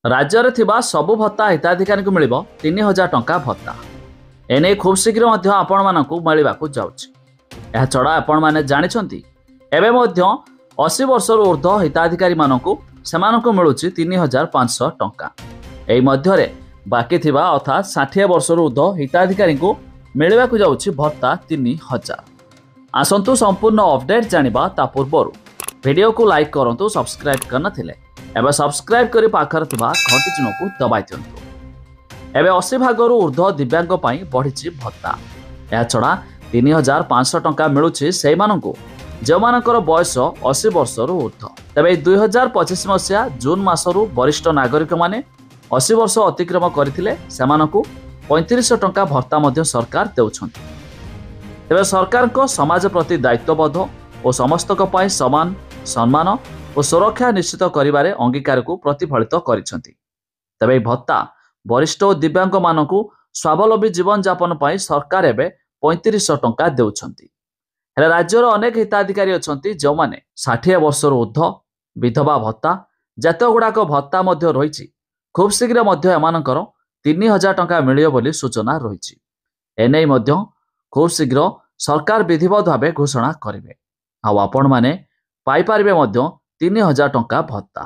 राज्य थिबा सबु भत्ता हिताधिकारी को मिलिबो 3000 टंका भत्ता। एने खूब शीघ्र मध्य आपण मानकु मिलिबाकु जाउछि। एहा छडा आपण माने जानिछंती एबे मध्य 80 वर्षर ऊर्ध्व हिताधिकारी मानकु सेमानकु मिलुछि 3500 टंका। एई मध्यरे बाकी थिबा अर्थात 60 वर्षर ऊर्ध्व हिताधिकारी को मिलिबाकु जाउछि भत्ता 3000। आसंतु संपूर्ण अपडेट जानिबा ता पूर्वरु वीडियो को लाइक करंतु, सब्सक्राइब करना थिले एबे सब्सक्राइब करी पाखर थिबा घंटी चिन्ह को दबाइ दियंतु। एबे 80 भागरु ऊर्ध्व दिव्यांग पई बढ़िछि भत्ता। या छडा 3500 टंका मिलुछि सेहि मानकु जे मानकर बयस 80 वर्षरु ऊर्ध्व। तबे 2025 मसिया जून मासरु वरिष्ठ नागरिक माने 80 वर्ष अतिक्रम करथिले सेमानकु 3500 टंका भत्ता मध्य सरकार देउछंती। तेबे सरकार को समाज प्रति दायित्वबोध और समस्तक पई समान सम्मान और सुरक्षा निश्चित करिबारे अंगीकार को प्रतिफलित करिसेंती। तबे भत्ता वरिष्ठ और दिव्यांग मानकु स्वावलंबी जीवन यापन पई सरकार एबे 3500 टंका देउछंती। हेले राज्यर अनेक हिताधिकारी अछंती जो माने 60 वर्षर ऊर्ध्व, विधवा भत्ता, जातीय गुड़ाक भत्ता मध्य रहिछि। खूब शीघ्र मध्य एमानकर 3000 टंका मिलियो बोली सूचना रहिछि। एनै मध्य खूब शीघ्र सरकार विधिवत भावे घोषणा करिवे। आ आपण माने पाई पारिबे मध्य 3000 टंका भत्ता।